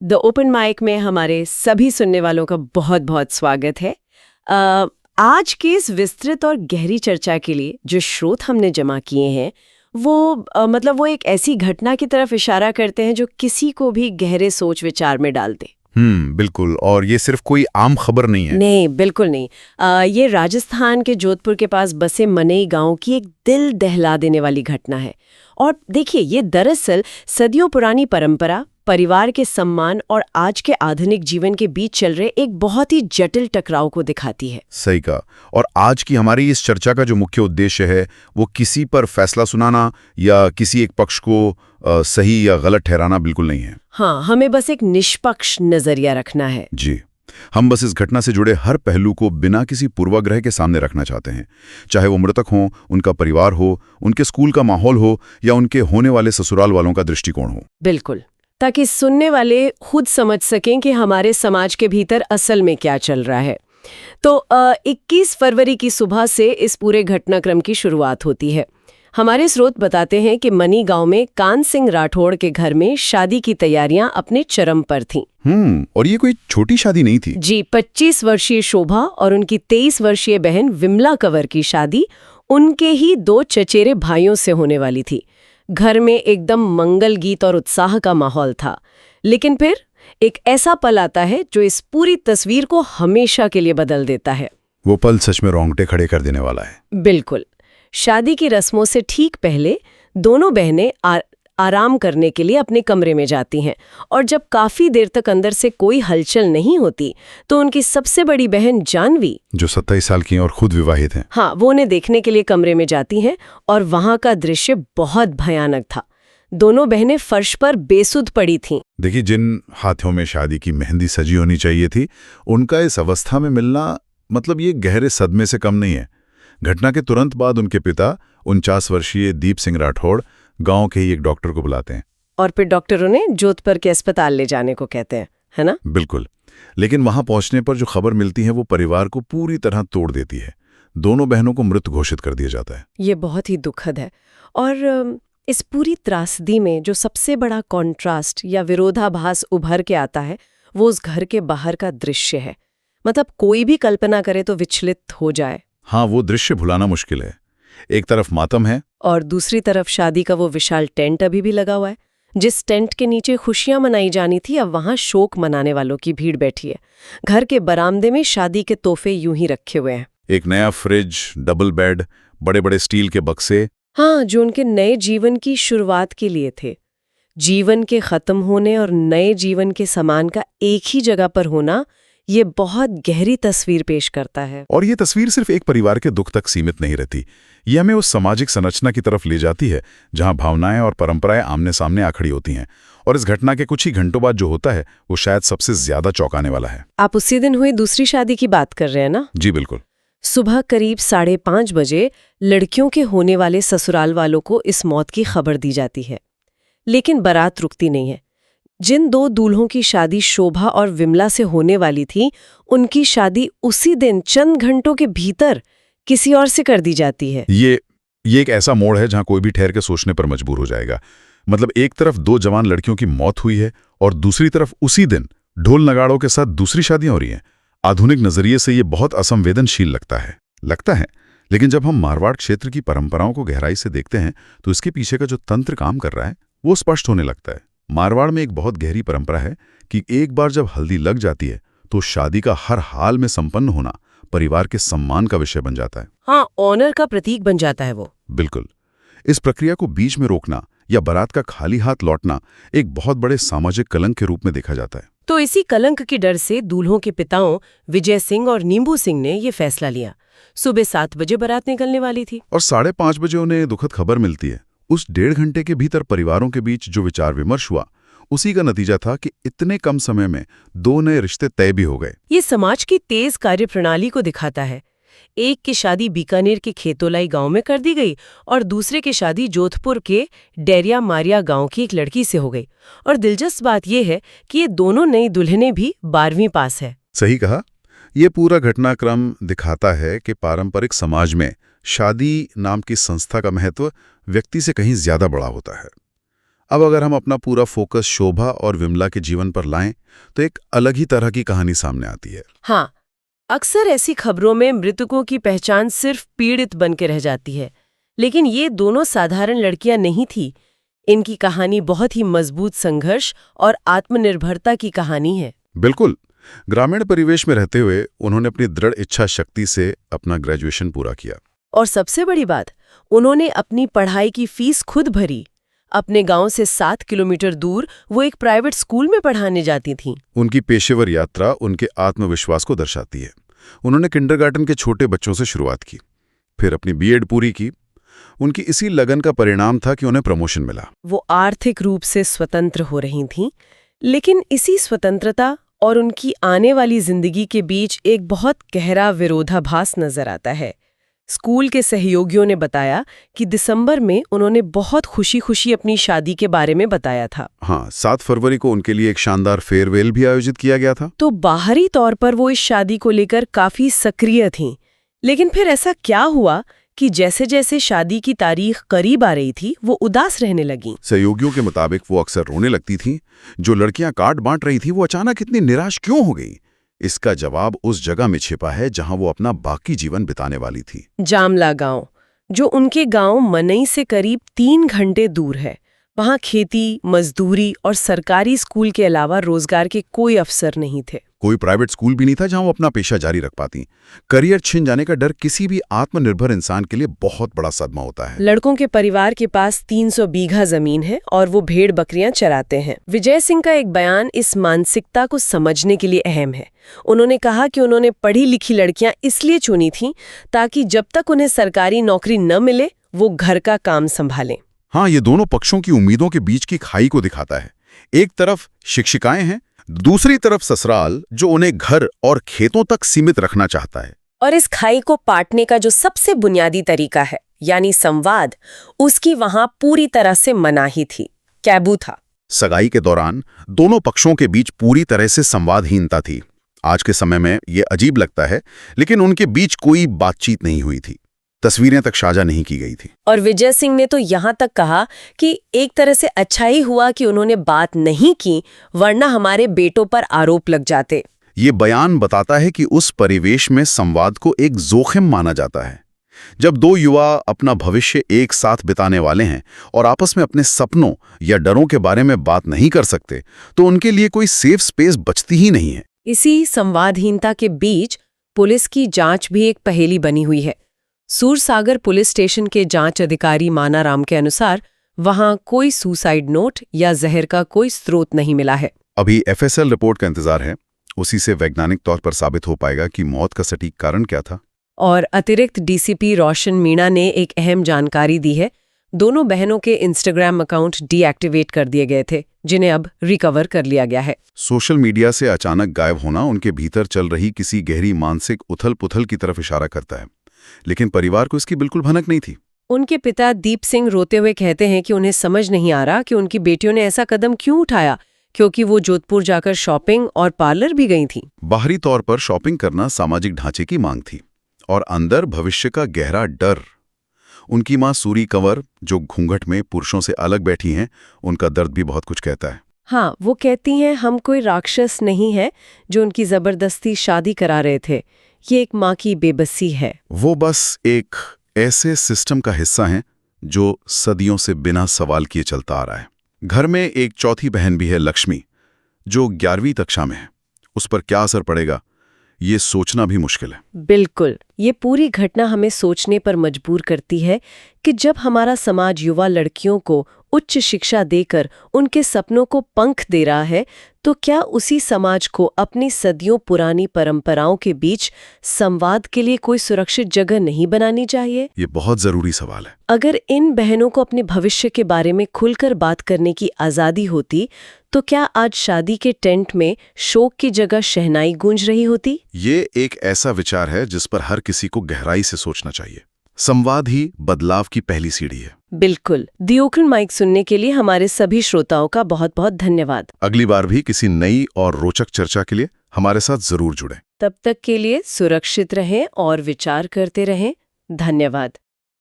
The open mic में हमारे सभी सुनने वालों का बहुत बहुत स्वागत है। आज के इस विस्तृत और गहरी चर्चा के लिए जो स्रोत हमने जमा किए हैं वो एक ऐसी घटना की तरफ इशारा करते हैं जो किसी को भी गहरे सोच विचार में डाल दे। बिल्कुल। और ये सिर्फ कोई आम खबर नहीं है। नहीं, बिल्कुल नहीं। ये राजस्थान के जोधपुर के पास बसे मनई गांव की एक दिल दहला देने वाली घटना है। और देखिए, ये दरअसल सदियों पुरानी परंपरा, परिवार के सम्मान और आज के आधुनिक जीवन के बीच चल रहे एक बहुत ही जटिल टकराव को दिखाती है। सही कहा। और आज की हमारी इस चर्चा का जो मुख्य उद्देश्य है वो किसी पर फैसला सुनाना या किसी एक पक्ष को सही या गलत ठहराना बिल्कुल नहीं है। हाँ, हमें बस एक निष्पक्ष नजरिया रखना है। जी, हम बस इस घटना से जुड़े हर पहलू को बिना किसी पूर्वाग्रह के सामने रखना चाहते हैं, चाहे वो मृतक हो, उनका परिवार हो, उनके स्कूल का माहौल हो या उनके होने वाले ससुराल वालों का दृष्टिकोण हो। बिल्कुल, ताकि सुनने वाले खुद समझ सकें कि हमारे समाज के भीतर असल में क्या चल रहा है। तो 21 फरवरी की सुबह से इस पूरे घटनाक्रम की शुरुआत होती है। हमारे स्रोत बताते हैं कि मनी गांव में कान सिंह राठौड़ के घर में शादी की तैयारियां अपने चरम पर थीं। और ये कोई छोटी शादी नहीं थी। जी, 25 वर्षीय शोभा और उनकी 23 वर्षीय बहन विमला कंवर की शादी उनके ही 2 चचेरे भाइयों से होने वाली थी। घर में एकदम मंगल गीत और उत्साह का माहौल था। लेकिन फिर एक ऐसा पल आता है जो इस पूरी तस्वीर को हमेशा के लिए बदल देता है। वो पल सच में रोंगटे खड़े कर देने वाला है। बिल्कुल। शादी की रस्मों से ठीक पहले दोनों बहनें आराम करने के लिए अपने कमरे में जाती हैं, और जब काफी देर तक अंदर से कोई हलचल नहीं होती तो उनकी सबसे बड़ी बहन जानवी, जो 27 साल की हैं और खुद विवाहित हैं, हाँ, वो उन्हें देखने के लिए कमरे में जाती हैं। और वहां का दृश्य बहुत भयानक था। दोनों बहनें फर्श पर बेसुध पड़ी थीं। देखिए, जिन हाथों में शादी की मेहंदी सजी होनी चाहिए थी, उनका इस अवस्था में मिलना मतलब ये गहरे सदमे से कम नहीं है। घटना के तुरंत बाद उनके पिता 49 वर्षीय दीप सिंह राठौड़ गांव के ही एक डॉक्टर को बुलाते हैं, और फिर डॉक्टर उन्हें जोधपुर के अस्पताल ले जाने को कहते हैं, है ना? बिल्कुल। लेकिन वहां पहुंचने पर जो खबर मिलती है वो परिवार को पूरी तरह तोड़ देती है। दोनों बहनों को मृत घोषित कर दिया जाता है। ये बहुत ही दुखद है। और इस पूरी त्रासदी में जो सबसे बड़ा कॉन्ट्रास्ट या विरोधाभास उभर के आता है वो उस घर के बाहर का दृश्य है। मतलब कोई भी कल्पना करे तो विचलित हो जाए। हाँ, वो दृश्य भुलाना मुश्किल है। एक तरफ मातम है और दूसरी तरफ शादी का वो विशाल टेंट अभी भी लगा हुआ है। जिस टेंट के नीचे खुशियां मनाई जानी थी, अब वहां शोक मनाने वालों की भीड़ बैठी है। घर के बरामदे में शादी के तोहफे यूं ही रखे हुए हैं। एक नया फ्रिज, डबल बेड, बड़े बड़े स्टील के बक्से। हाँ, जो उनके नए जीवन की शुरुआत के लिए थे। जीवन के खत्म होने और नए जीवन के समान का एक ही जगह पर होना, ये बहुत गहरी तस्वीर पेश करता है। और ये तस्वीर सिर्फ एक परिवार के दुख तक सीमित नहीं रहती। ये हमें उस सामाजिक संरचना की तरफ ले जाती है जहां भावनाएं और परंपराएं आमने सामने आ खड़ी होती हैं। और इस घटना के कुछ ही घंटों बाद जो होता है वो शायद सबसे ज्यादा चौंकाने वाला है। आप उसी दिन हुई दूसरी शादी की बात कर रहे हैं ना? जी बिल्कुल। सुबह करीब 5:30 बजे लड़कियों के होने वाले ससुराल वालों को इस मौत की खबर दी जाती है। लेकिन बारात रुकती नहीं है। जिन 2 दूल्हों की शादी शोभा और विमला से होने वाली थी, उनकी शादी उसी दिन चंद घंटों के भीतर किसी और से कर दी जाती है। ये एक ऐसा मोड़ है जहां कोई भी ठहर के सोचने पर मजबूर हो जाएगा। मतलब एक तरफ 2 जवान लड़कियों की मौत हुई है और दूसरी तरफ उसी दिन ढोल नगाड़ों के साथ दूसरी शादियां हो रही हैं। आधुनिक नजरिए से ये बहुत असंवेदनशील लगता है। लेकिन जब हम मारवाड़ क्षेत्र की परंपराओं को गहराई से देखते हैं तो इसके पीछे का जो तंत्र काम कर रहा है वो स्पष्ट होने लगता है। मारवाड़ में एक बहुत गहरी परंपरा है कि एक बार जब हल्दी लग जाती है तो शादी का हर हाल में संपन्न होना परिवार के सम्मान का विषय बन जाता है। हाँ, ऑनर का प्रतीक बन जाता है वो। बिल्कुल। इस प्रक्रिया को बीच में रोकना या बारात का खाली हाथ लौटना एक बहुत बड़े सामाजिक कलंक के रूप में देखा जाता है। तो इसी कलंक के डर से दूल्हों के पिताओं विजय सिंह और नींबू सिंह ने ये फैसला लिया। सुबह 7 बजे बारात निकलने वाली थी और 5:30 बजे उन्हें दुखद खबर मिलती है। उस 1.5 घंटे के भीतर परिवारों के बीच जो विचार विमर्श हुआ उसी का नतीजा था कि इतने कम समय में 2 नए रिश्ते तय भी हो गए। ये समाज की तेज कार्यप्रणाली को दिखाता है। एक की शादी बीकानेर के खेतोलाई गांव में कर दी गई और दूसरे की शादी जोधपुर के डेरिया मारिया गांव की एक लड़की से हो गई। और दिलचस्प बात यह है कि ये दोनों नई दुल्हनें भी 12वीं पास है। सही कहा। ये पूरा घटनाक्रम दिखाता है कि पारंपरिक समाज में शादी नाम की संस्था का महत्व व्यक्ति से कहीं ज्यादा बड़ा होता है। अब अगर हम अपना पूरा फोकस शोभा और विमला के जीवन पर लाएं तो एक अलग ही तरह की कहानी सामने आती है। हाँ, अक्सर ऐसी खबरों में मृतकों की पहचान सिर्फ पीड़ित बन के रह जाती है, लेकिन ये दोनों साधारण लड़कियां नहीं थी। इनकी कहानी बहुत ही मजबूत संघर्ष और आत्मनिर्भरता की कहानी है। बिल्कुल। ग्रामीण परिवेश में रहते हुए उन्होंने अपनी दृढ़ इच्छा शक्ति से अपना ग्रेजुएशन पूरा किया। और सबसे बड़ी बात, उन्होंने अपनी पढ़ाई की फीस खुद भरी। अपने गांव से 7 किलोमीटर दूर वो एक प्राइवेट स्कूल में पढ़ाने जाती थीं। उनकी पेशेवर यात्रा उनके आत्मविश्वास को दर्शाती है। उन्होंने किंडरगार्टन के छोटे बच्चों से शुरुआत की, फिर अपनी बीएड पूरी की। उनकी इसी लगन का परिणाम था कि उन्हें प्रमोशन मिला। वो आर्थिक रूप से स्वतंत्र हो रही थीं, लेकिन इसी स्वतंत्रता और उनकी आने वाली जिंदगी के बीच एक बहुत गहरा विरोधाभास नजर आता है। स्कूल के सहयोगियों ने बताया कि दिसंबर में उन्होंने बहुत खुशी-खुशी अपनी शादी के बारे में बताया था। हाँ, 7 फरवरी को उनके लिए एक शानदार फेयरवेल भी आयोजित किया गया था। तो बाहरी तौर पर वो इस शादी को लेकर काफी सक्रिय थीं, लेकिन फिर ऐसा क्या हुआ कि जैसे जैसे शादी की तारीख करीब आ रही थी, वो उदास रहने लगीं। सहयोगियों के मुताबिक वो अक्सर रोने लगती थीं। जो लड़कियां कार्ड बांट रही थी वो अचानक इतनी निराश क्यों हो गई? इसका जवाब उस जगह में छिपा है जहां वो अपना बाकी जीवन बिताने वाली थी। जामला गांव, जो उनके गांव मनई से करीब 3 घंटे दूर है। वहां खेती, मजदूरी और सरकारी स्कूल के अलावा रोजगार के कोई अवसर नहीं थे। कोई प्राइवेट स्कूल भी नहीं था जहां वो अपना पेशा जारी रख पाती। करियर छिन जाने का डर किसी भी आत्मनिर्भर इंसान के लिए बहुत बड़ा सदमा होता है। लड़कों के परिवार के पास 300 बीघा जमीन है और वो भेड़ बकरियां चराते हैं। विजय सिंह का एक बयान इस मानसिकता को समझने के लिए अहम है। उन्होंने कहा कि उन्होंने पढ़ी लिखी लड़कियां इसलिए चुनी थीं ताकि जब तक उन्हें सरकारी नौकरी न मिले वो घर का काम संभालें। हाँ, ये दोनों पक्षों की उम्मीदों के बीच की खाई को दिखाता है। एक तरफ शिक्षिकाएं हैं, दूसरी तरफ ससुराल जो उन्हें घर और खेतों तक सीमित रखना चाहता है। और इस खाई को पाटने का जो सबसे बुनियादी तरीका है, यानी संवाद, उसकी वहां पूरी तरह से मनाही थी, कैबू था। सगाई के दौरान दोनों पक्षों के बीच पूरी तरह से संवादहीनता थी। आज के समय में ये अजीब लगता है, लेकिन उनके बीच कोई बातचीत नहीं हुई थी। तस्वीरें तक साझा नहीं की गई थी। और विजय सिंह ने तो यहाँ तक कहा कि एक तरह से अच्छा ही हुआ कि उन्होंने बात नहीं की, वरना हमारे बेटों पर आरोप लग जाते। ये बयान बताता है कि उस परिवेश में संवाद को एक जोखिम माना जाता है। जब दो युवा अपना भविष्य एक साथ बिताने वाले हैं और आपस में अपने सपनों या डरों के बारे में बात नहीं कर सकते, तो उनके लिए कोई सेफ स्पेस बचती ही नहीं है। इसी संवादहीनता के बीच पुलिस की जांच भी एक पहेली बनी हुई है। सूरसागर पुलिस स्टेशन के जांच अधिकारी मानाराम के अनुसार वहां कोई सुसाइड नोट या जहर का कोई स्रोत नहीं मिला है। अभी एफएसएल रिपोर्ट का इंतजार है। उसी से वैज्ञानिक तौर पर साबित हो पाएगा कि मौत का सटीक कारण क्या था। और अतिरिक्त डीसीपी रोशन मीणा ने एक अहम जानकारी दी है। दोनों बहनों के इंस्टाग्राम अकाउंट डीएक्टिवेट कर दिए गए थे, जिन्हें अब रिकवर कर लिया गया है। सोशल मीडिया से अचानक गायब होना उनके भीतर चल रही किसी गहरी मानसिक उथल-पुथल की तरफ इशारा करता है, लेकिन परिवार को इसकी बिल्कुल भनक नहीं थी। उनके पिता दीप सिंह रोते हुए कहते हैं कि उन्हें समझ नहीं आ रहा कि उनकी बेटियों ने ऐसा कदम क्यों उठाया, क्योंकि वो जोधपुर जाकर शॉपिंग और पार्लर भी गई थी। बाहरी तौर पर शॉपिंग करना सामाजिक ढांचे की मांग थी, और अंदर भविष्य का गहरा डर। उनकी मां सूरी कंवर, जो घूंघट में पुरुषों से अलग बैठी हैं, उनका दर्द भी बहुत कुछ कहता है। हाँ, वो कहती हैं, हम कोई राक्षस नहीं है जो उनकी जबरदस्ती शादी करा रहे थे। ये एक माँ की बेबसी है। वो बस एक ऐसे सिस्टम का हिस्सा हैं जो सदियों से बिना सवाल किए चलता आ रहा है। घर में एक चौथी बहन भी है, लक्ष्मी, जो 11वीं कक्षा में है। उस पर क्या असर पड़ेगा, ये सोचना भी मुश्किल है। बिल्कुल, ये पूरी घटना हमें सोचने पर मजबूर करती है कि जब हमारा समाज युवा लड़कियों को उच्च शिक्षा देकर उनके सपनों को पंख दे रहा है, तो क्या उसी समाज को अपनी सदियों पुरानी परंपराओं के बीच संवाद के लिए कोई सुरक्षित जगह नहीं बनानी चाहिए? ये बहुत जरूरी सवाल है। अगर इन बहनों को अपने भविष्य के बारे में खुलकर बात करने की आजादी होती, तो क्या आज शादी के टेंट में शोक की जगह शहनाई गूंज रही होती? ये एक ऐसा विचार है जिस पर हर किसी को गहराई से सोचना चाहिए। संवाद ही बदलाव की पहली सीढ़ी है। बिल्कुल। दी ओपन माइक सुनने के लिए हमारे सभी श्रोताओं का बहुत बहुत धन्यवाद। अगली बार भी किसी नई और रोचक चर्चा के लिए हमारे साथ जरूर जुड़ें। तब तक के लिए सुरक्षित रहें और विचार करते रहें। धन्यवाद।